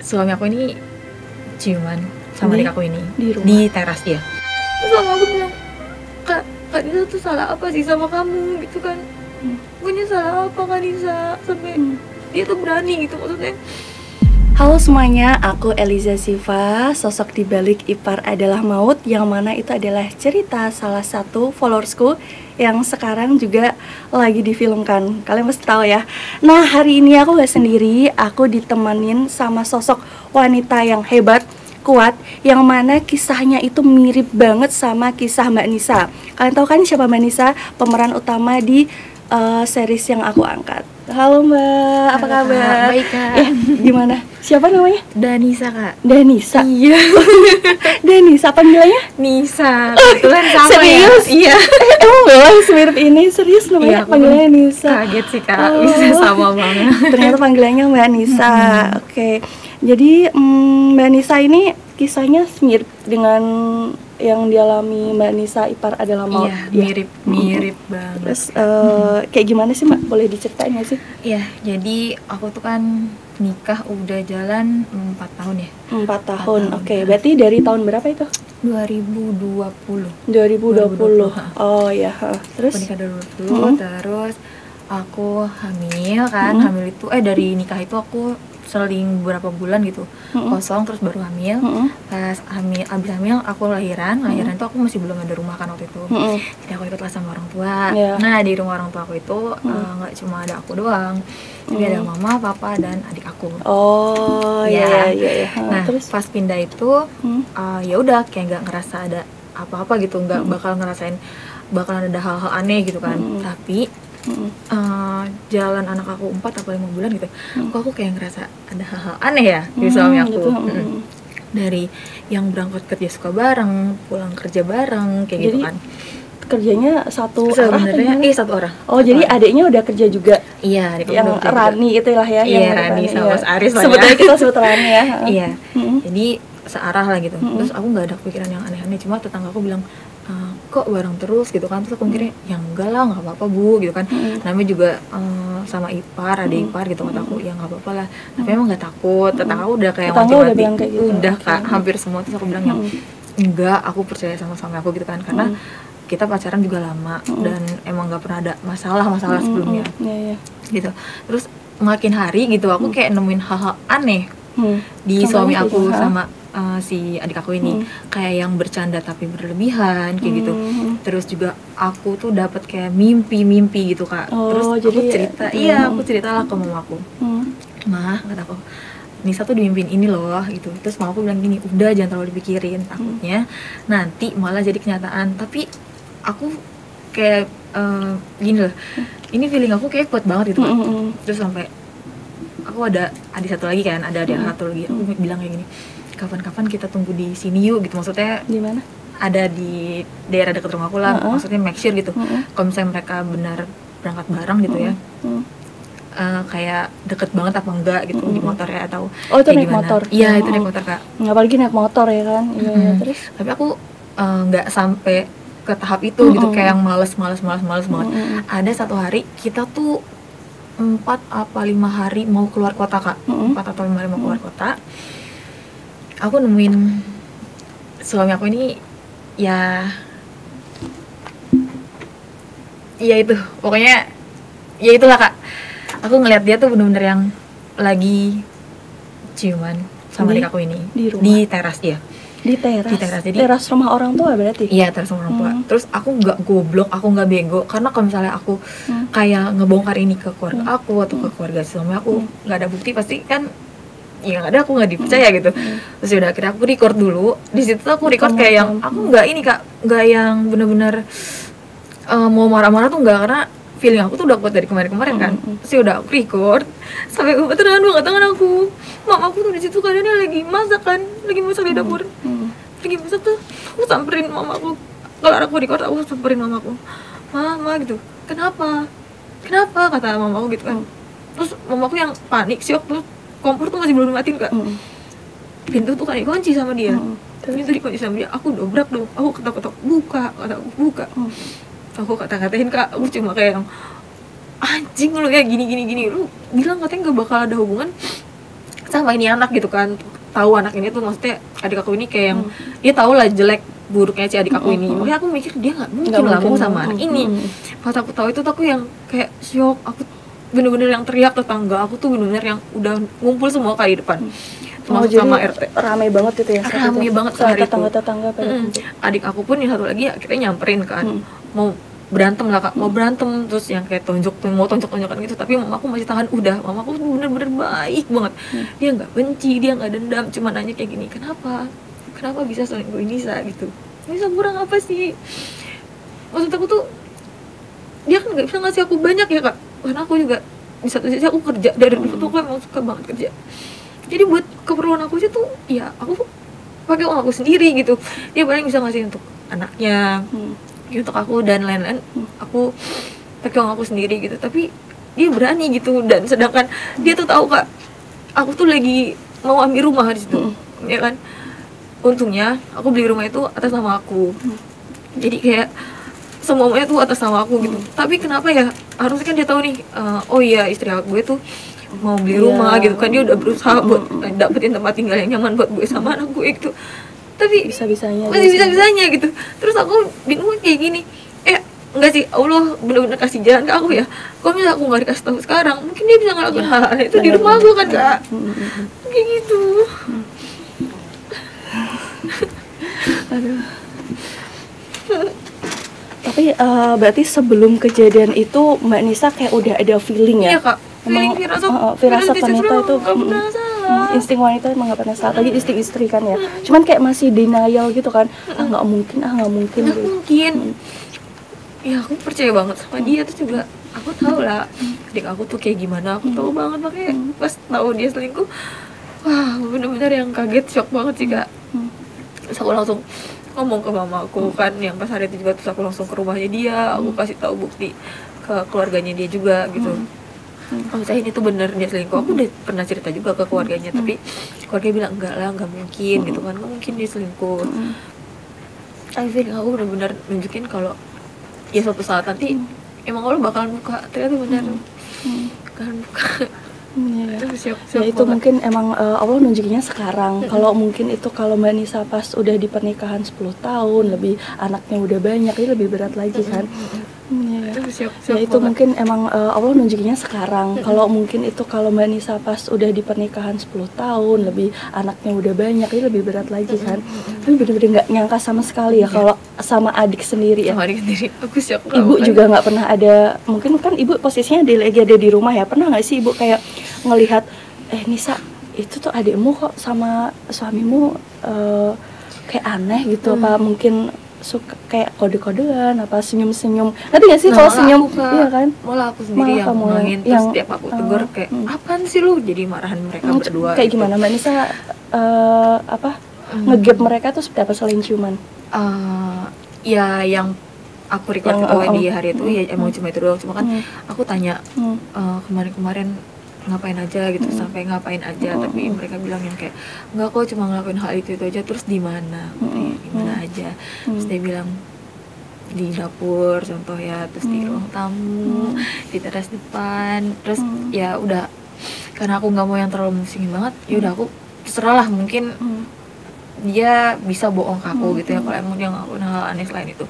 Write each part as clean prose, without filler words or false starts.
suami aku ini ciuman sama adik aku ini di rumah? di teras ya. Terus sama aku bilang, Kak Nisa tuh salah apa sih sama kamu gitu kan? Punya salah apa Kak Nisa sampai dia tuh berani gitu maksudnya. Halo semuanya, aku Eliza Siva, sosok di balik Ipar Adalah Maut, yang mana itu adalah cerita salah satu followersku yang sekarang juga lagi difilmkan. Kalian pasti tahu ya. Nah, hari ini aku gak sendiri, aku ditemenin sama sosok wanita yang hebat, kuat, yang mana kisahnya itu mirip banget sama kisah Mbak Nisa. Kalian tahu kan siapa Mbak Nisa? Pemeran utama di series yang aku angkat. Halo Mbak, apa kabar? Baik Kak. Gimana? Siapa namanya? Danisa Kak. Danisa. Iya. Danisa panggilannya? Nisa. Kebetulan sama Serius? ya. Iya. Emang gak semirip ini? Serius namanya Iya, aku panggilannya Nisa? Kaget sih Kak, bisa sama banget. Ternyata panggilannya Mbak Nisa. Oke. Jadi Mbak Nisa ini kisahnya mirip dengan yang dialami Mbak Nisa Ipar Adalah Maut. Iya, mirip banget. Terus kayak gimana sih Mbak? Boleh diceritain gak sih? Iya, jadi aku tuh kan nikah udah jalan 4 tahun ya. 4 tahun. Oke, berarti dari tahun berapa itu? 2020. 2020. Oh ya. Terus? Aku nikah 2020, terus aku hamil kan. Hamil itu dari nikah itu aku seling beberapa bulan gitu kosong, terus baru hamil. Pas abis hamil aku lahiran tuh aku masih belum ada rumah kan waktu itu. Jadi aku ikutlah sama orang tua. Nah di rumah orang tua aku itu nggak cuma ada aku doang, tapi ada mama, papa, dan adik aku. Oh iya. Nah terus pas pindah itu ya udah kayak nggak ngerasa ada apa-apa gitu, nggak bakal ngerasain bakalan ada hal-hal aneh gitu kan. Tapi jalan anak aku 4 atau 5 bulan gitu, kok aku kayak ngerasa ada hal-hal aneh ya di suami aku. Dari yang berangkat kerja suka bareng, pulang kerja bareng, kayak gitu kan. Kerjanya satu sebenarnya arah? Satu arah. Oh, jadi adiknya udah kerja juga? Iya, adik yang Rani itu lah ya. Iya, Rani sama Mas Aris lah ya. Sebetulnya kita sebut Rani ya. Iya, jadi searah lah gitu. Terus aku gak ada pikiran yang aneh-aneh, cuma tetangga aku bilang, kok bareng terus gitu kan. Terus aku mikirnya, ya enggak lah, gak apa-apa Bu gitu kan. Namanya juga sama ipar, adik ipar gitu, kata aku, ya gak apa-apa lah. Tapi emang gak takut, tetangga aku udah kayak mati-mati gitu. Udah Kak, hampir semua. Terus aku bilang yang enggak, aku percaya sama suami aku gitu kan. Karena kita pacaran juga lama dan emang gak pernah ada masalah sebelumnya gitu. Terus makin hari gitu aku kayak nemuin hal-hal aneh di suami aku sama si adik aku ini, kayak yang bercanda tapi berlebihan kayak gitu. Terus juga aku tuh dapat kayak mimpi gitu Kak. Terus aku cerita, aku ceritalah ke mamaku. Mah, kata aku, Nisa tuh dimimpin ini loh gitu. Terus mamaku bilang gini, udah jangan terlalu dipikirin, takutnya nanti malah jadi kenyataan. Tapi aku kayak gini loh, ini feeling aku kayak kuat banget gitu Kak. Terus sampai aku ada adik satu lagi kan, ada adik satu lagi, aku bilang kayak gini, kapan-kapan kita tunggu di sini yuk gitu. Maksudnya di mana? Ada di daerah dekat rumahku lah. Maksudnya make sure gitu. Kalau misalnya mereka benar berangkat bareng gitu ya, kayak deket banget apa enggak gitu di motor ya, atau itu naik gimana. Motor? Iya, itu naik motor Kak. Apalagi naik motor ya kan. Terus? Tapi aku nggak sampai ke tahap itu gitu, kayak yang males banget. Ada satu hari kita tuh 4 apa 5 hari mau keluar kota Kak. 4 atau 5 hari mau keluar kota. Aku nemuin suami aku ini ya itu pokoknya ya itulah Kak. Aku ngeliat dia tuh bener-bener yang lagi ciuman sama adik aku ini di teras ya. Di teras. Jadi teras rumah orang tua berarti? Iya, teras rumah orang tua. Terus aku nggak goblok, aku nggak bego, karena kalau misalnya aku kayak ngebongkar ini ke keluarga aku atau ke keluarga suami aku, nggak ada bukti pasti kan ya nggak ada, aku nggak dipercaya gitu. Terus udah akhirnya aku record dulu. Di situ tuh aku record kayak yang aku nggak ini Kak, nggak yang bener-bener mau marah-marah tuh nggak, karena feeling aku tuh udah kuat dari kemarin-kemarin kan. Terus udah aku record sampai kebetulan banget tangan aku. Mama aku tuh di situ keadaannya lagi masak kan, lagi masak di dapur. Lagi masak tuh aku samperin mamaku. Kalau aku record aku samperin mamaku. Mama gitu, kenapa kata mamaku gitu kan. Terus mamaku yang panik shock, terus kompor tuh masih belum dimatiin Kak. Pintu tuh kan dikunci sama dia. Pintu dikunci sama dia. Aku dobrak dong. Aku ketok-ketok, buka. Kata aku buka. Aku kata-katain Kak. Aku cuma kayak yang anjing lu ya gini. Lu bilang katanya gak bakal ada hubungan sama ini anak gitu kan, tahu anak ini tuh maksudnya adik aku ini kayak yang dia tahu lah jelek buruknya si adik aku ini. Makanya aku mikir dia nggak mungkin lah mau sama anak ini. Pas aku tahu itu tuh aku yang kayak syok, aku bener-bener yang teriak tetangga aku tuh bener-bener yang udah ngumpul semua kali depan. Termasuk sama RT. Ramai banget itu ya. Ramai banget sehari itu. Tetangga-tetangga pada adik aku pun yang satu lagi akhirnya nyamperin kan. Mau berantem lah kak, mau berantem terus yang kayak tonjok-tonjokan gitu, tapi mama aku masih tahan. Udah, mama aku bener-bener baik banget. Dia nggak benci, dia nggak dendam, cuma nanya kayak gini, kenapa bisa selingkuhin Nisa gitu. Nisa kurang apa sih? Maksud aku tuh dia kan nggak bisa ngasih aku banyak ya kak, karena aku juga di satu sisi aku kerja dari dulu tuh aku emang suka banget kerja. Jadi buat keperluan aku sih tuh ya aku pakai uang aku sendiri gitu. Dia paling bisa ngasih untuk anaknya, untuk aku dan lain-lain aku pakai uang aku sendiri gitu. Tapi dia berani gitu, dan sedangkan dia tuh tahu kak aku tuh lagi mau ambil rumah di situ, ya kan. Untungnya aku beli rumah itu atas nama aku, jadi kayak semuanya tuh atas nama aku gitu. Tapi kenapa ya, harusnya kan dia tahu nih, oh iya istri gue tuh mau beli rumah gitu kan, dia udah berusaha buat dapetin tempat tinggal yang nyaman buat gue sama anak gue gitu. Tapi bisa-bisanya gitu. Terus aku bingung kayak gini, enggak sih, Allah benar-benar kasih jalan ke aku ya. Kalau misalnya aku nggak dikasih tahu sekarang, mungkin dia bisa ngelakuin hal itu di rumah aku kan kak. Kayak gitu. Aduh. Tapi berarti sebelum kejadian itu Mbak Nisa kayak udah ada feeling ya? Iya kak, feeling firasat wanita itu insting wanita emang gak pernah salah, lagi istri kan ya. Cuman kayak masih denial gitu kan, nggak mungkin ya aku percaya banget sama dia. Terus juga aku tahu lah adik aku tuh kayak gimana, aku tahu banget. Makanya pas tahu dia selingkuh, wah bener-bener yang kaget, shock banget sih kak. Terus aku langsung ngomong ke mama aku kan, yang pas hari itu juga. Terus aku langsung ke rumahnya dia, aku kasih tahu bukti ke keluarganya dia juga gitu. Kalau misalnya ini tuh bener dia selingkuh, aku udah pernah cerita juga ke keluarganya, tapi keluarga bilang enggak lah, nggak mungkin gitu kan, nggak mungkin dia selingkuh. Tapi feeling aku bener-bener nunjukin kalau ya suatu saat nanti emang Allah bakalan buka, ternyata bener bakalan buka. Ya itu banget. Mungkin emang Allah nunjukinnya sekarang. Kalau mungkin itu kalau Mbak Nisa pas udah di pernikahan 10 tahun lebih, anaknya udah banyak, ini lebih berat lagi kan. Ya itu mungkin emang Allah nunjukinnya sekarang. Kalau mungkin itu kalau Mbak Nisa pas udah di pernikahan 10 tahun lebih, anaknya udah banyak, ini lebih berat lagi kan. Tapi bener-bener gak nyangka sama sekali ya kalau sama adik sendiri ya. Sama adik sendiri, aku shock. Ibu juga gak pernah ada, mungkin kan ibu posisinya lagi ada di rumah ya. Pernah gak sih ibu kayak ngelihat Nisa itu tuh adikmu kok sama suamimu kayak aneh gitu, apa mungkin suka kayak kode-kodean, apa senyum-senyum, ngerti gak sih kalau senyum? Iya kan? Malah aku sendiri yang ngomongin, terus tiap aku tegur kayak apaan sih lu, jadi marahan mereka berdua. Kayak gitu. Gimana Mbak Nisa ngegap mereka tuh seperti apa selain ciuman? Ya yang aku record di hari itu ya emang cuma itu doang. Cuma kan aku tanya kemarin-kemarin ngapain aja gitu, sampai ngapain aja, tapi mereka bilang yang kayak enggak kok, cuma ngelakuin hal itu aja. Terus di mana aja. Terus dia bilang di dapur contoh ya, terus di ruang tamu, di teras depan. Terus ya udah, karena aku nggak mau yang terlalu musingin banget, ya udah aku terserah lah, mungkin dia bisa bohong ke aku gitu ya kalau emang dia ngelakuin hal aneh selain itu.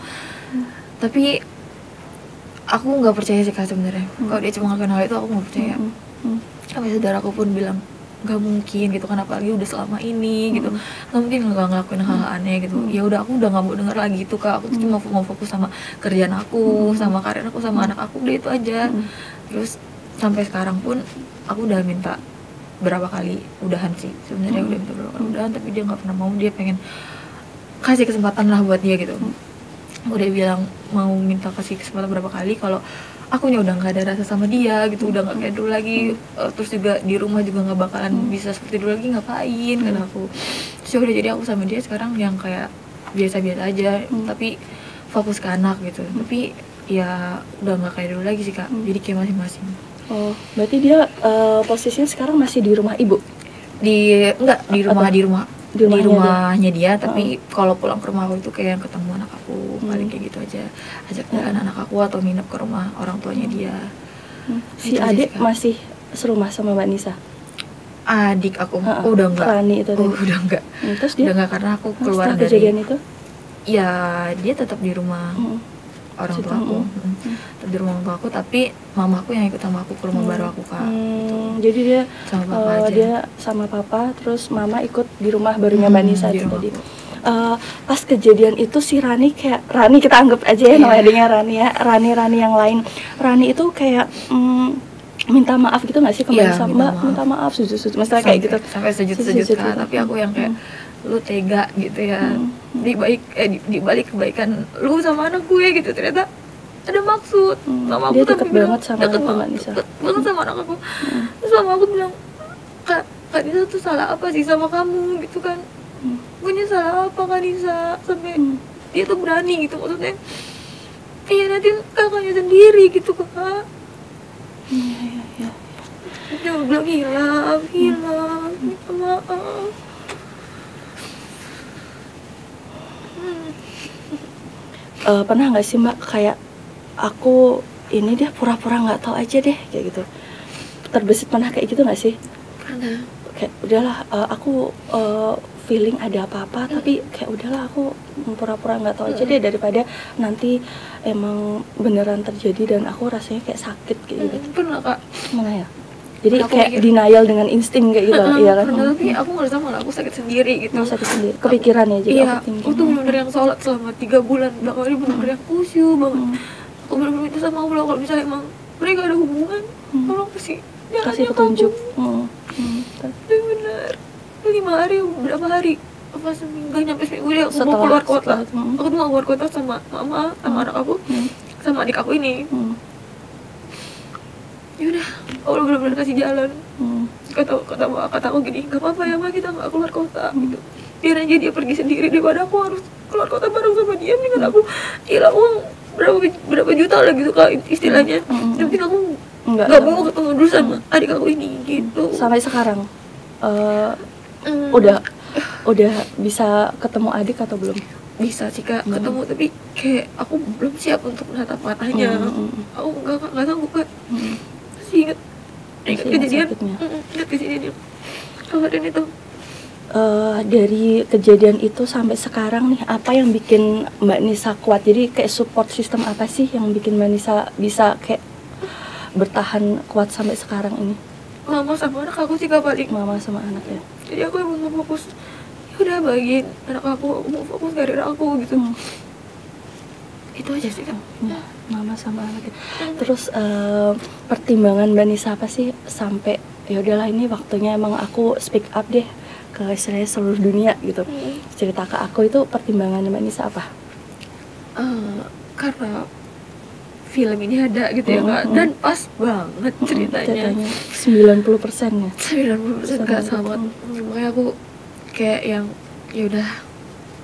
Tapi aku nggak percaya sih kak sebenarnya. Kalau dia cuma ngelakuin hal itu aku nggak percaya. Sampai saudaraku pun bilang nggak mungkin gitu kan, apalagi udah selama ini gitu, nggak mungkin nggak ngelakuin hal-hal aneh gitu. Ya udah, aku udah nggak mau denger lagi itu kak. Aku tuh cuma mau fokus sama kerjaan aku, sama karir aku, sama anak aku, udah itu aja. Terus sampai sekarang pun aku udah minta berapa kali udahan sih sebenarnya, udah minta berapa kali udahan, tapi dia nggak pernah mau. Dia pengen kasih kesempatan lah buat dia gitu. Udah bilang mau minta kasih kesempatan berapa kali, kalau akunya udah nggak ada rasa sama dia gitu, udah nggak kayak dulu lagi. Terus juga di rumah juga nggak bakalan bisa seperti dulu lagi, ngapain kan aku. Terus udah, jadi aku sama dia sekarang yang kayak biasa-biasa aja, tapi fokus ke anak gitu. Tapi ya udah nggak kayak dulu lagi sih kak, jadi kayak masing-masing. Oh, berarti dia posisinya sekarang masih di rumah ibu? Di rumahnya dia, tapi kalau pulang ke rumah aku itu kayak ketemu anak aku, paling kayak gitu aja, ajak jalan anak aku atau nginep ke rumah orang tuanya dia. Si adik masih serumah sama Mbak Nisa? adik aku udah enggak. Rani itu tadi. Udah enggak. Terus dia Udah enggak karena aku keluar setelah dari kejadian itu ya dia tetap di rumah orang tua aku. Tetap di rumah orang tua aku, tapi mamaku yang ikut sama aku ke rumah baru aku, Kak. Gitu. Jadi dia Sama papa aja. dia sama papa, terus mama ikut di rumah barunya Mbak Nisa di itu rumah tadi. aku. Pas kejadian itu si Rani kayak Rani, kita anggap aja ya namanya adiknya Rani ya, Rani yang lain. Rani itu kayak minta maaf gitu nggak sih ke Mbak Nisa? Mbak minta maaf sujud misalnya kayak gitu. Sampai sujud Kak, tapi aku yang kayak lu tega gitu ya. Di balik kebaikan lu sama anak gue gitu, ternyata ada maksud. Mama aku Dia deket banget sama deket Mbak Nisa. banget sama anak aku. Terus mama aku bilang, Kak Nisa tuh salah apa sih sama kamu gitu kan? Punya salah apa Kak Nisa sampai dia tuh berani gitu, maksudnya nanti kakaknya sendiri gitu, Kak. Iya. Dia bilang hilang, minta maaf. Pernah nggak sih Mbak kayak aku ini dia pura-pura nggak tahu aja deh kayak gitu, terbesit? Pernah kayak gitu nggak sih? Pernah. Kayak udahlah aku feeling ada apa-apa tapi kayak udahlah aku pura-pura nggak tahu aja deh daripada nanti emang beneran terjadi dan aku rasanya kayak sakit kayak gitu. Pernah, Kak. Mana ya? Jadi Aku kayak mikir, denial dengan insting kayak gitu, iya kan? Pernah, tapi aku ngerasa malah aku sakit sendiri gitu. Sakit sendiri, kepikiran ya, jadi Iya, overthinking. aku tuh bener-bener yang sholat selama 3 bulan belakang ini, bener-bener yang khusyuk banget. Aku bener-bener minta sama Allah kalau misalnya emang mereka ada hubungan, tolong kasih petunjuk. Tapi bener 5 hari, berapa hari, apa seminggu, nyampe seminggu deh aku mau keluar kota. Aku tuh mau keluar kota sama mama, sama anak aku, sama adik aku ini. Ya udah, Allah benar-benar kasih jalan. Kata aku gini, nggak apa-apa ya Ma, kita nggak keluar kota gitu. Biar aja dia pergi sendiri daripada aku harus keluar kota bareng sama dia. Mendingan aku hilang uang berapa juta lah gitu Kak istilahnya. Yang penting aku nggak mau ketemu dulu sama adik aku ini gitu. Sampai sekarang udah bisa ketemu adik atau belum? Bisa sih Kak ketemu, tapi kayak aku belum siap untuk menatap matanya. Aku nggak sanggup Kak. Ingat kejadian kemarin itu. Dari kejadian itu sampai sekarang nih, apa yang bikin Mbak Nisa kuat? Jadi kayak support system apa sih yang bikin Mbak Nisa bisa kayak bertahan kuat sampai sekarang ini? Mama sama anak aku sih Kak paling. Mama sama anak ya. Jadi aku emang mau fokus, ya udah bagiin anak aku mau fokus karir aku gitu. Itu aja sih Kak. Ya, mama sama anak. Terus pertimbangan Mbak Nisa apa sih sampai ya udahlah ini waktunya emang aku speak up deh ke istilahnya seluruh dunia gitu. Cerita ke aku, itu pertimbangan Mbak Nisa apa? Karena film ini ada gitu ya Kak, dan pas banget ceritanya. 90% ya. 90% Kak sama. Makanya aku kayak yang ya udah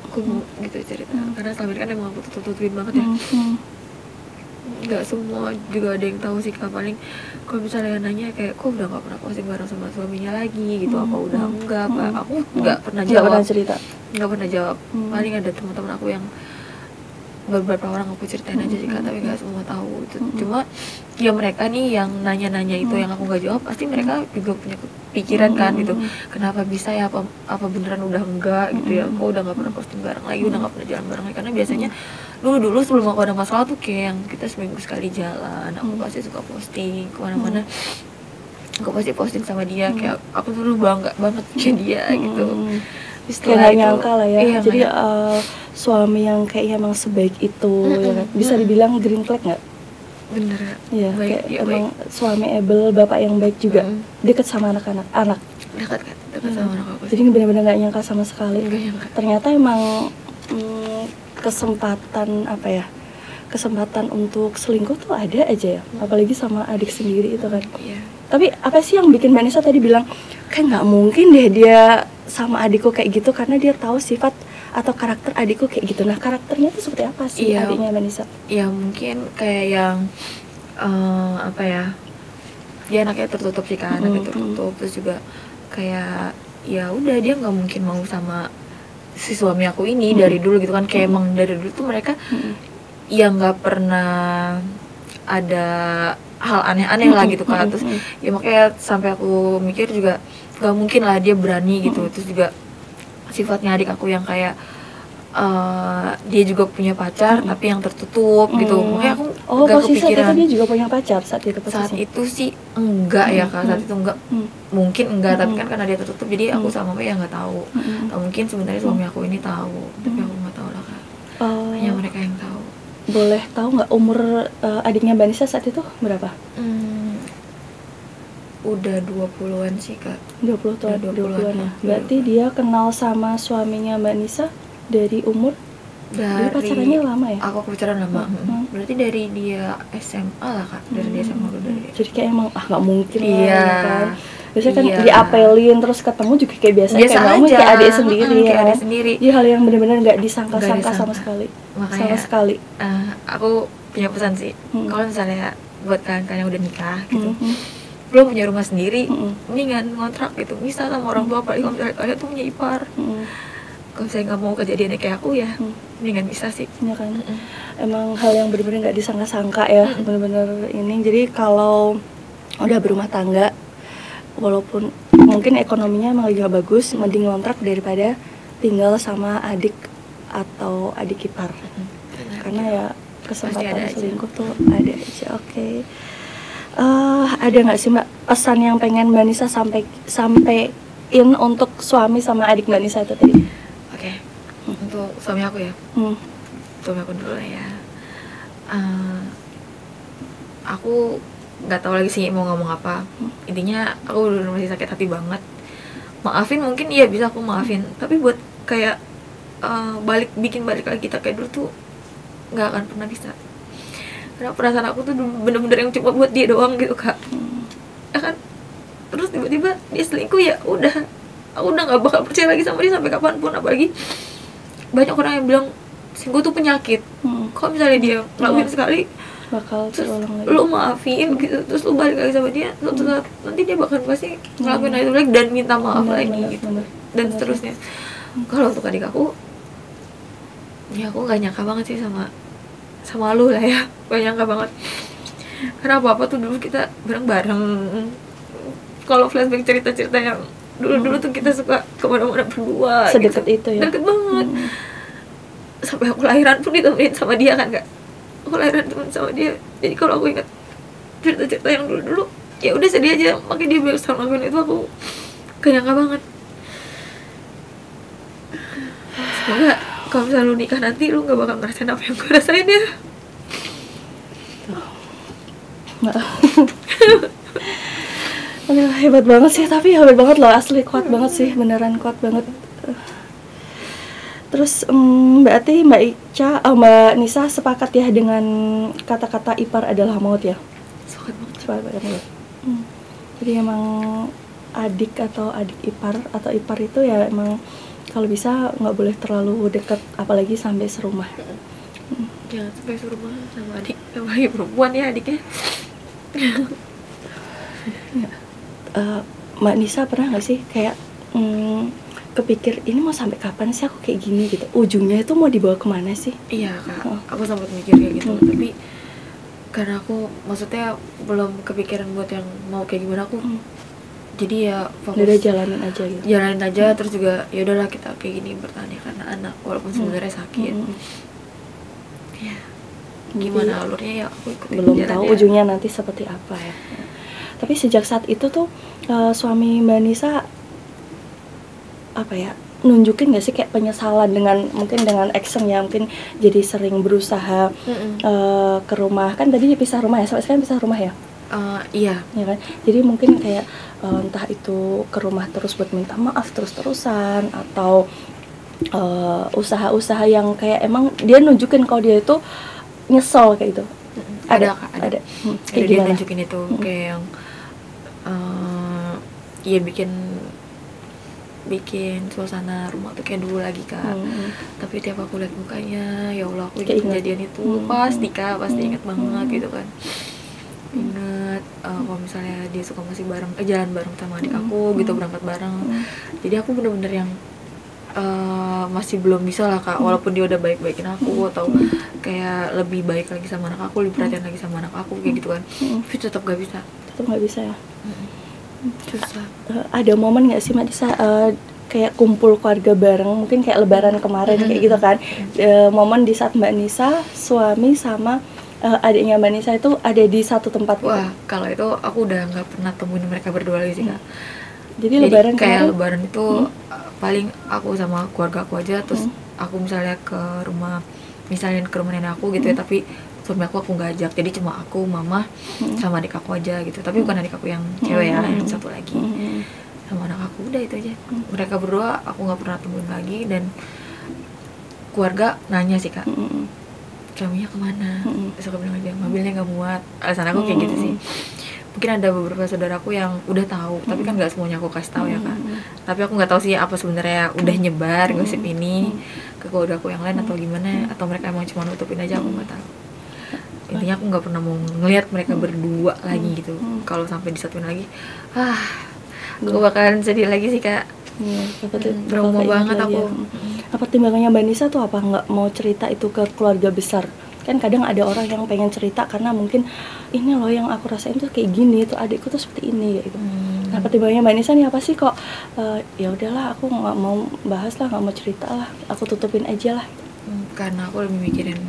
aku mau gitu cerita, karena selama ini kan emang aku tutupin banget ya. Nggak semua juga ada yang tahu sih Kak. Paling kalau misalnya nanya kayak kok udah nggak pernah posting bareng sama suaminya lagi gitu, apa udah enggak Pak, aku nggak pernah jawab, nggak pernah jawab. Paling ada teman-teman aku yang beberapa orang aku ceritain aja sih Kak, tapi nggak semua tahu itu. Cuma ya mereka nih yang nanya-nanya itu yang aku nggak jawab, pasti mereka juga punya pikiran kan gitu, kenapa bisa ya, apa beneran udah enggak gitu ya, kok udah nggak pernah posting bareng lagi, udah nggak pernah jalan bareng lagi. Karena biasanya dulu sebelum aku ada masalah tuh kayak yang kita seminggu sekali jalan, aku pasti suka posting kemana-mana, aku pasti posting sama dia, kayak aku dulu bangga banget kayak dia gitu. Kayak nyangka lah ya. Jadi suami yang kayak emang sebaik itu ya kan? Bisa dibilang green flag nggak? Bener ya, baik, kayak dia emang baik. Suami able, bapak yang baik juga. Deket sama anak dekat sama anak aku. Jadi benar-benar nggak nyangka sama sekali. Nggak nyangka. Ternyata emang kesempatan untuk selingkuh tuh ada aja ya, apalagi sama adik sendiri itu kan. Tapi apa sih yang bikin Mbak Nisa tadi bilang kan nggak mungkin deh dia sama adikku kayak gitu, karena dia tahu sifat atau karakter adikku kayak gitu. Nah, karakternya tuh seperti apa sih adiknya Mbak Nisa? Ya mungkin kayak yang dia anaknya tertutup sih kan, anaknya tertutup, terus juga kayak ya udah dia nggak mungkin mau sama si suami aku ini dari dulu gitu kan, kayak emang dari dulu tuh mereka ya nggak pernah ada hal aneh-aneh lah gitu kan. Terus ya makanya sampai aku mikir juga nggak mungkin lah dia berani gitu. Terus juga sifatnya adik aku yang kayak dia juga punya pacar tapi yang tertutup gitu. Makanya aku nggak posisi saat kepikiran. itu dia juga punya pacar saat itu posisi. Saat itu sih enggak ya Kak, saat itu enggak. Mungkin enggak, tapi kan karena dia tertutup jadi aku sama Mbak ya nggak tahu. Atau mungkin sebenarnya suami aku ini tahu, tapi aku nggak tahu lah Kak. Hanya mereka yang tahu. Boleh tahu nggak umur adiknya Mbak Nisa saat itu berapa? Udah 20-an sih Kak. 20 tahun, Udah 20-an ya. Berarti dia kenal sama suaminya Mbak Nisa dari umur? Dia pacarannya lama ya? Aku pacaran lama. Berarti dari dia SMA lah Kak. Dari dia SMA udah dari dia. Jadi kayak emang nggak mungkin lah Iya. ya kan. Biasanya kan Iya. diapelin terus ketemu juga kayak biasa Biasa kayak kamu aja. kayak adik sendiri Kayak ya. adik sendiri. Iya, hal yang benar-benar nggak disangka-sangka Nggak sama disangka. sekali. Makanya Sama sekali. aku punya pesan sih. Kalau misalnya buat kalian yang udah nikah gitu, belum punya rumah sendiri, mendingan ngontrak gitu. Misal sama orang tua, apalagi kalau misalnya kalian tuh punya ipar. Kalau misalnya nggak mau kejadiannya kayak aku ya, mendingan bisa sih. Ya kan. Emang hal yang benar-benar nggak disangka-sangka ya, benar-benar ini. Jadi kalau udah berumah tangga, walaupun mungkin ekonominya emang lagi gak bagus, mending ngontrak daripada tinggal sama adik atau adik ipar. Karena ya kesempatan ada aja. selingkuh tuh ada aja. Oke. Ada nggak sih Mbak pesan yang pengen Mbak Nisa sampein untuk suami sama adik Mbak Nisa itu tadi? Oke. Untuk suami aku ya, suami aku dulu lah ya. Aku nggak tahu lagi sih mau ngomong apa. Intinya aku udah masih sakit hati banget. Maafin mungkin iya bisa aku maafin, tapi buat kayak bikin balik lagi kita kayak dulu tuh nggak akan pernah bisa. Karena perasaan aku tuh bener-bener yang cuma buat dia doang gitu Kak. Ya kan, terus tiba-tiba dia selingkuh, ya udah, aku udah nggak bakal percaya lagi sama dia sampai kapanpun. Apalagi banyak orang yang bilang selingkuh tuh penyakit. Kalau misalnya dia ngelakuin sekali, Bakal terus terulang lagi. lu maafin gitu, terus lu balik lagi sama dia, suatu saat nanti dia bakal pasti ngelakuin hal itu lagi dan minta maaf lagi gitu. Dan seterusnya. Kalau untuk adik aku, ya aku nggak nyangka banget sih sama lu lah ya, gak nyangka banget. Karena apa-apa tuh dulu kita bareng-bareng. Kalau flashback cerita-cerita yang dulu-dulu tuh kita suka kemana-mana berdua. Sedekat gitu. itu ya? Deket banget. Sampai aku lahiran pun ditemenin sama dia kan Kak. Aku lahiran temen sama dia. Jadi kalau aku ingat cerita-cerita yang dulu-dulu, ya udah sedih aja. Makanya dia bilang sama ngelakuin itu, aku gak nyangka banget. Semoga kalau misalnya lu nikah nanti lu gak bakal ngerasain apa yang gue rasain ya. Aduh, hebat banget sih, tapi hebat banget loh, asli kuat banget sih, beneran kuat banget. Terus berarti Mbak Nisa sepakat ya dengan kata-kata ipar adalah maut ya? Sepakat banget. Jadi emang adik atau adik ipar atau ipar itu ya emang kalau bisa nggak boleh terlalu dekat, apalagi sampai serumah. Jangan sampai serumah sama adik, apalagi perempuan ya adiknya. Mbak Nisa pernah nggak sih kayak kepikir ini mau sampai kapan sih aku kayak gini gitu, ujungnya itu mau dibawa kemana sih? Iya Kak, aku sempat mikir kayak gitu, tapi karena aku maksudnya belum kepikiran buat yang mau kayak gimana aku, jadi ya fokus udah jalanin aja gitu. Jalanin aja, terus juga ya udahlah kita kayak gini bertahan ya karena anak, walaupun sebenarnya sakit. Ya gimana Jadi, alurnya ya aku ikutin. Belum tahu ujungnya nanti seperti apa ya. Tapi sejak saat itu tuh suami Mbak Nisa apa ya, nunjukin gak sih kayak penyesalan dengan mungkin dengan actionnya, mungkin jadi sering berusaha ke rumah, kan tadi pisah rumah ya, sampai sekarang pisah rumah ya? Iya Ya kan, jadi mungkin kayak entah itu ke rumah terus buat minta maaf terus-terusan, atau usaha-usaha yang kayak emang dia nunjukin kalau dia itu nyesel kayak gitu. ada Kak, ada Kayak dia gimana? nunjukin itu kayak yang ya bikin suasana rumah tuh kayak dulu lagi Kak. Tapi tiap aku lihat mukanya, ya Allah, aku ingat kejadian itu. Pasti ingat banget gitu kan. Ingat kalau misalnya dia suka masih jalan bareng sama adik aku gitu, berangkat bareng. Jadi aku bener-bener yang masih belum bisa lah Kak, walaupun dia udah baik-baikin aku atau kayak lebih baik lagi sama anak aku, lebih perhatian lagi sama anak aku kayak gitu kan. Tapi tetap gak bisa. Tetap nggak bisa ya. susah. Ada momen nggak sih Mbak Nisa kayak kumpul keluarga bareng, mungkin kayak lebaran kemarin kayak gitu kan, momen di saat Mbak Nisa, suami sama adiknya Mbak Nisa itu ada di satu tempat gitu? Wah, kalau itu aku udah nggak pernah temuin mereka berdua lagi sih Kak. Jadi lebaran kayak kemarin lebaran itu paling aku sama keluarga aku aja, terus aku misalnya ke rumah nenek aku gitu ya, tapi suami aku nggak ajak, jadi cuma aku, mama, sama adik aku aja gitu, tapi bukan adik aku yang cewek ya, yang satu lagi, sama anak aku, udah itu aja. Mereka berdua aku nggak pernah temuin lagi, dan keluarga nanya sih Kak, suaminya kemana? Terus aku bilang aja mobilnya nggak muat, alasan aku kayak gitu sih. Mungkin ada beberapa saudaraku yang udah tahu, tapi kan nggak semuanya aku kasih tahu ya Kak. Tapi aku nggak tahu sih apa sebenarnya udah nyebar gosip ini ke keluarga aku yang lain atau gimana, atau mereka emang cuma nutupin aja, aku nggak tahu. Intinya aku nggak pernah mau ngelihat mereka berdua lagi gitu. Kalau sampai disatuin lagi, aku bakalan sedih lagi sih Kak. Iya, trauma banget aku. Apa timbangannya Mbak Nisa tuh apa nggak mau cerita itu ke keluarga besar? Kan kadang ada orang yang pengen cerita karena mungkin ini loh yang aku rasain tuh kayak gini, tuh adikku tuh seperti ini gitu. Nah, pertimbangannya Mbak Nisa nih apa sih kok ya udahlah aku nggak mau bahas lah, nggak mau cerita lah, aku tutupin aja lah. Karena aku lebih mikirin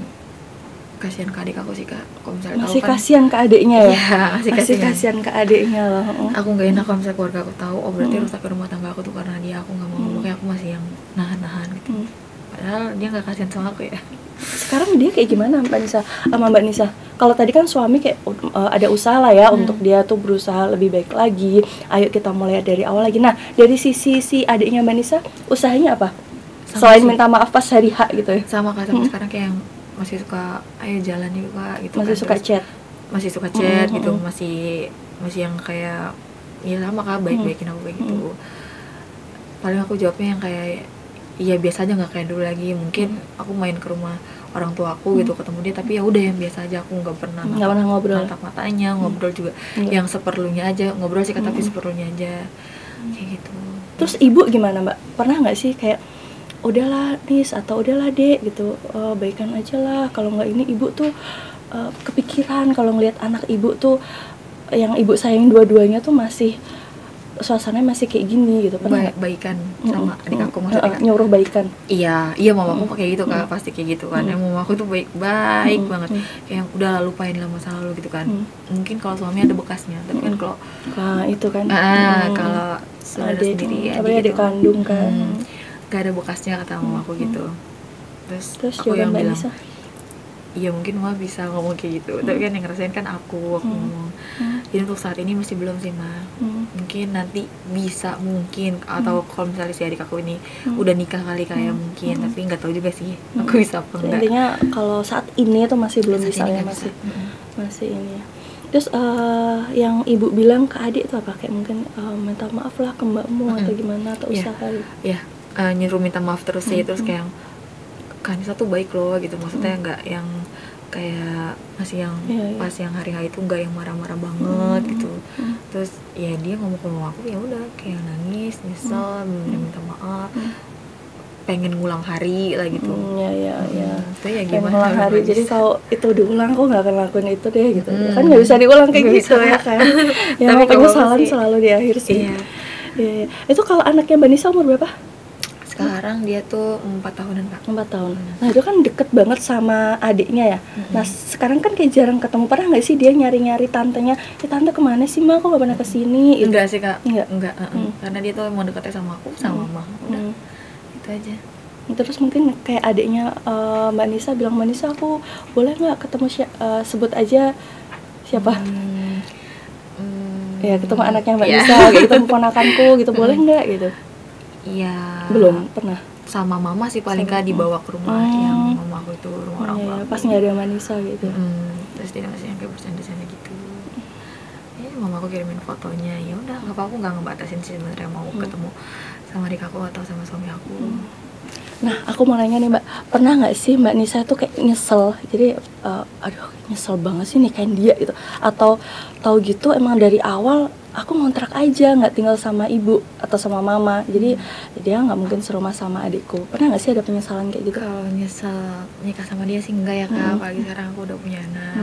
kasihan ke adik aku sih Kak. Kalau misalnya masih tahu kan, kasihan ke adiknya ya? Iya, masih kasihan ke adiknya loh. Aku nggak enak kalau misalnya keluarga aku tahu, oh berarti rusak rumah tangga aku tuh karena dia, aku nggak mau. Makanya aku masih yang nahan-nahan gitu. Padahal dia nggak kasihan sama aku ya. Sekarang dia kayak gimana Mbak Nisa, sama Mbak Nisa? Kalau tadi kan suami kayak ada usaha lah ya untuk dia tuh berusaha lebih baik lagi, ayo kita mulai dari awal lagi. Nah, dari sisi si adiknya Mbak Nisa, usahanya apa? Selain minta maaf pas hari H gitu ya? Sama Kak, sampai sekarang kayak yang masih suka ayo jalan yuk Kak gitu. Masih kan. suka chat? Masih suka chat gitu, masih yang kayak ya sama Kak, baik-baikin aku kayak gitu. Paling aku jawabnya yang kayak iya biasa aja, nggak kayak dulu lagi. Mungkin aku main ke rumah orang tua aku gitu, ketemu dia, tapi ya udah yang biasa aja, aku nggak pernah ngobrol, natap matanya, ngobrol juga yang seperlunya aja, ngobrol sih tapi seperlunya aja kayak gitu. Terus ibu gimana Mbak? Pernah nggak sih kayak udahlah Nis atau udahlah Dek gitu, baikan aja lah, kalau nggak ini ibu tuh kepikiran kalau ngelihat anak ibu tuh yang ibu sayang dua-duanya tuh masih suasananya masih kayak gini gitu. Baikan sama adik aku maksudnya Kak? Nyuruh baikan. Iya mamaku kayak gitu Kak, pasti kayak gitu kan. Mamaku tuh baik banget, kayak udah lupain lah masa lalu gitu kan. Mungkin kalau suami ada bekasnya, tapi kan kalau itu kan kalau saudara sendiri adik kandung kan gak ada bekasnya kata mamaku gitu. Terus aku yang bilang Nisa, iya mungkin mama bisa ngomong kayak gitu, tapi kan yang ngerasain kan aku ngomong. Jadi untuk saat ini masih belum sih Ma. Mungkin nanti bisa mungkin, atau kalau misalnya si adik aku ini udah nikah kali kayak mungkin, tapi nggak tahu juga sih aku bisa apa enggak. Intinya kalau saat ini tuh masih belum saat bisa ya, masih ini ya. Terus yang ibu bilang ke adik itu apa? Kayak mungkin minta maaf lah ke mbakmu atau gimana, atau usaha gitu? Iya, nyuruh minta maaf terus sih, terus kayak kan satu baik loh gitu, maksudnya nggak yang kayak masih yang pas yang hari-hari itu nggak yang marah-marah banget gitu. Terus ya dia ngomong ke mama aku, ya udah kayak nangis, nyesel, minta maaf, pengen ngulang hari lah gitu. Itu ya gimana ngulang hari, nangis. jadi kalau itu diulang aku nggak akan lakuin itu deh gitu. Kan nggak bisa diulang kayak gitu ya kan. Ya tapi penyesalan selalu di akhir sih. Iya. Itu kalau anaknya Mbak Nisa umur berapa? Sekarang dia tuh 4 tahunan Kak. 4 tahun. Nah itu kan deket banget sama adiknya ya. Nah sekarang kan kayak jarang ketemu. Pernah nggak sih dia nyari-nyari tantenya? Tante kemana sih Ma? Kok nggak pernah kesini? Enggak sih Kak. Enggak. Karena dia tuh mau deketnya sama aku, sama mama. Udah. Itu aja. Terus mungkin kayak adiknya Mbak Nisa bilang, Mbak Nisa aku boleh nggak ketemu sebut aja siapa? Ya ketemu anaknya Mbak Nisa, gitu, ponakanku gitu, boleh nggak gitu? Iya. Belum pernah. Sama mama sih paling Kak dibawa ke rumah yang mama aku itu rumah orang tua. Pas nggak ada Manisa gitu. Terus dia masih yang kayak bercanda-canda gitu. Ya mama aku kirimin fotonya, ya udah nggak apa-apa, aku nggak ngebatasin sih sebenarnya mau ketemu sama adik aku atau sama suami aku. Nah aku mau nanya nih Mbak, pernah nggak sih Mbak Nisa tuh kayak nyesel, jadi aduh nyesel banget sih nikahin dia gitu, atau tahu gitu emang dari awal aku ngontrak aja, nggak tinggal sama ibu atau sama mama. Jadi dia nggak mungkin serumah sama adikku. Pernah nggak sih ada penyesalan kayak gitu? Kalau nyesel nikah sama dia sih enggak ya Kak, apalagi sekarang aku udah punya anak.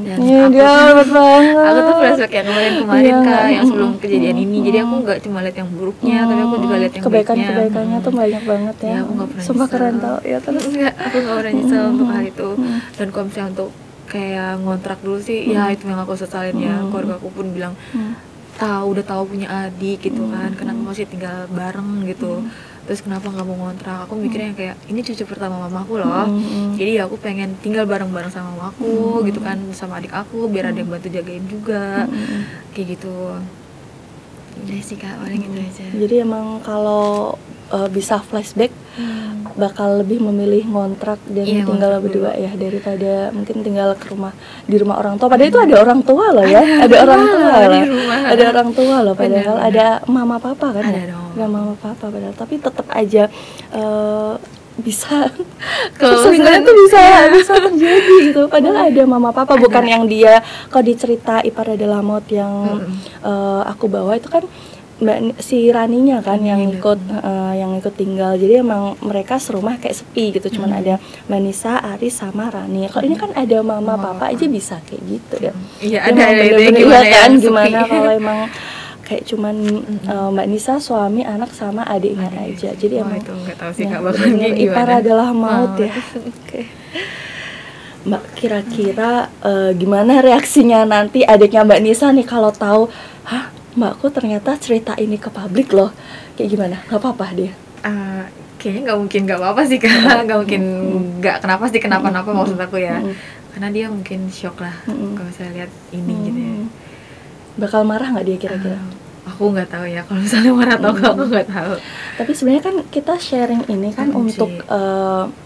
Dan Iya, dia hebat banget. aku tuh flashback yang kemarin Iya, Kak, yang sebelum kejadian ini. Jadi aku nggak cuma lihat yang buruknya, tapi aku juga lihat yang baiknya. Kebaikannya tuh banyak banget ya. Ya, aku nggak pernah Sumpah nyesel. keren tau ya. Terus Enggak, aku nggak pernah nyesel untuk hal itu. Dan kalau misalnya untuk kayak ngontrak dulu sih, ya itu yang aku sesalin ya. Keluarga aku pun bilang, udah tahu punya adik gitu kan, kenapa masih tinggal bareng gitu, terus kenapa nggak mau ngontrak. Aku mikirnya kayak ini cucu pertama mamaku loh, jadi ya aku pengen tinggal bareng-bareng sama mamaku gitu kan, sama adik aku biar ada yang bantu jagain juga, kayak gitu. Udah sih Kak, paling itu aja. jadi emang kalau bisa flashback bakal lebih memilih ngontrak dan Iya, tinggal ngontrak berdua ya, daripada mungkin tinggal di rumah orang tua. Padahal itu ada orang tua loh ya, ada orang tua di loh, rumah. ada orang tua loh. Padahal Benar. ada mama papa kan, Ada ya? dong. Ada mama papa padahal, tapi tetap aja bisa Kalau sebenarnya misalnya- tuh bisa terjadi gitu. Padahal ada mama papa, bukan yang dia kalau dicerita Ipar Adalah Maut yang aku bawa itu kan si Raninya kan yang ikut tinggal. Jadi emang mereka serumah kayak sepi gitu, cuman ada Manisa, Aris sama Rani. Kalau ini kan ada mama papa aja bisa kayak gitu ya. Iya, Emang ada itu bener-bener gimana iya ya, kan, sepi. gimana kalau emang kayak cuman Mbak Nisa, suami, anak sama adiknya aja. Jadi Wah, emang itu nggak tahu sih ya, Kak bakalan bener-bener kayak Ipar gimana. Adalah Maut ya. Oke. Mbak, kira-kira gimana reaksinya nanti adiknya Mbak Nisa nih kalau tahu, hah, mbakku ternyata cerita ini ke publik loh. Kayak gimana? Gak apa-apa dia? Kayaknya nggak mungkin nggak apa-apa sih Kak, nggak mungkin nggak kenapa maksud aku ya, karena dia mungkin shock lah kalau saya lihat ini gitu ya. Bakal marah nggak dia kira-kira? Aku nggak tahu ya kalau misalnya marah atau nggak, aku nggak tahu. Tapi sebenarnya kan kita sharing ini kan Mm, untuk sih.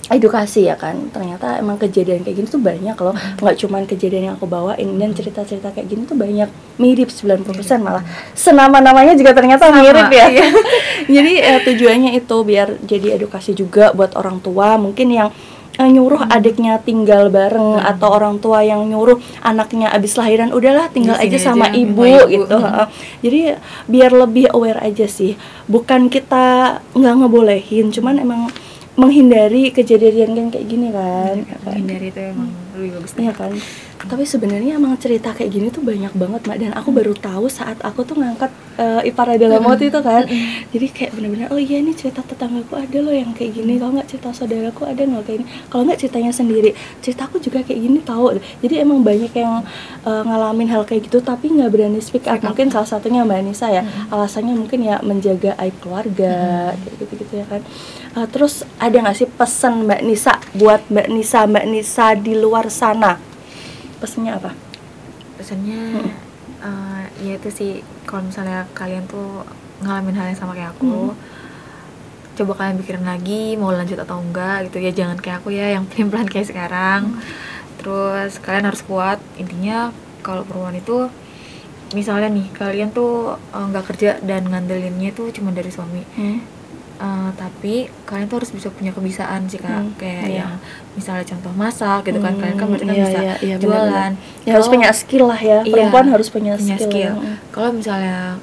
edukasi ya kan. Ternyata emang kejadian kayak gini tuh banyak loh. Nggak cuman kejadian yang aku bawain, dan cerita-cerita kayak gini tuh banyak mirip, 90% malah. Senama-namanya juga ternyata mirip ya. Iya. Jadi tujuannya itu biar jadi edukasi juga buat orang tua mungkin yang nyuruh adiknya tinggal bareng, atau orang tua yang nyuruh anaknya abis lahiran udahlah tinggal Di aja sini sama aja, ibu sama ibu. gitu. Jadi biar lebih aware aja sih. Bukan kita nggak ngebolehin, cuman emang menghindari kejadian kayak gini kan. Menghindari itu emang lebih bagus. Iya kan. Tapi sebenarnya emang cerita kayak gini tuh banyak banget Mbak, dan aku baru tahu saat aku tuh ngangkat Ipar Adalah Maut itu kan. Jadi kayak benar-benar oh iya, ini cerita tetanggaku ada loh yang kayak gini, kalau nggak cerita saudaraku ada nggak kayak ini, kalau nggak ceritanya sendiri, ceritaku juga kayak gini tahu. Jadi emang banyak yang ngalamin hal kayak gitu tapi nggak berani speak up. Mungkin salah satunya Mbak Nisa ya, alasannya mungkin ya menjaga aib keluarga kayak gitu-gitu ya kan. Terus ada nggak sih pesan Mbak Nisa buat Mbak Nisa di luar sana? Pesannya apa? Pesannya ya itu sih, kalau misalnya kalian tuh ngalamin hal yang sama kayak aku, coba kalian pikirin lagi mau lanjut atau enggak gitu ya. Jangan kayak aku ya yang pelan-pelan kayak sekarang. Terus kalian harus kuat. Intinya kalau perempuan itu, misalnya nih kalian tuh nggak kerja dan ngandelinnya tuh cuma dari suami, tapi kalian tuh harus bisa punya kebiasaan sih Kak, kayak iya. yang misalnya contoh masak gitu kan, kalian kan berarti kan bisa iya, jualan. Ya, harus punya skill lah ya, Iya, perempuan harus punya punya skill. Kalau misalnya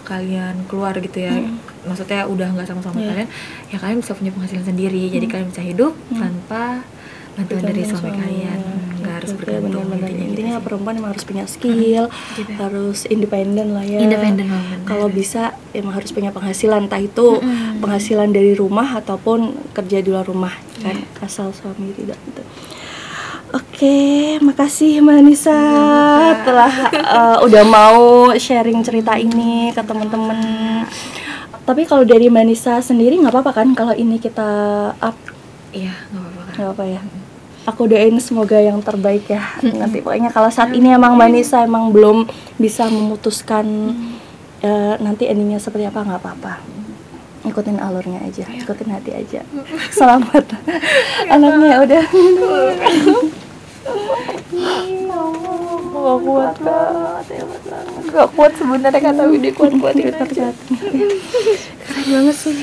kalian keluar gitu ya, maksudnya udah nggak sama-sama kalian, ya kalian bisa punya penghasilan sendiri, jadi kalian bisa hidup tanpa bantuan dari suami kalian, nggak harus bergantung. Intinya perempuan emang harus punya skill, Gitu. harus independen lah ya. Independen banget. Kalau bisa emang harus punya penghasilan, entah itu penghasilan dari rumah ataupun kerja di luar rumah kan, asal suami tidak gitu. Oke, makasih Mbak Nisa telah udah mau sharing cerita ini ke teman-teman. Tapi kalau dari Mbak Nisa sendiri nggak apa-apa kan kalau ini kita up? Iya, nggak apa-apa kan. Nggak apa ya. Aku doain semoga yang terbaik ya. Nanti pokoknya kalau saat ini emang Mbak Nisa emang belum bisa memutuskan nanti endingnya seperti apa, nggak apa-apa. Ikutin alurnya aja, ikutin hati aja. Selamat. Anaknya udah. Gak kuat banget, gak kuat sebenarnya kata Widi, kuat-kuat itu. Keren banget sih.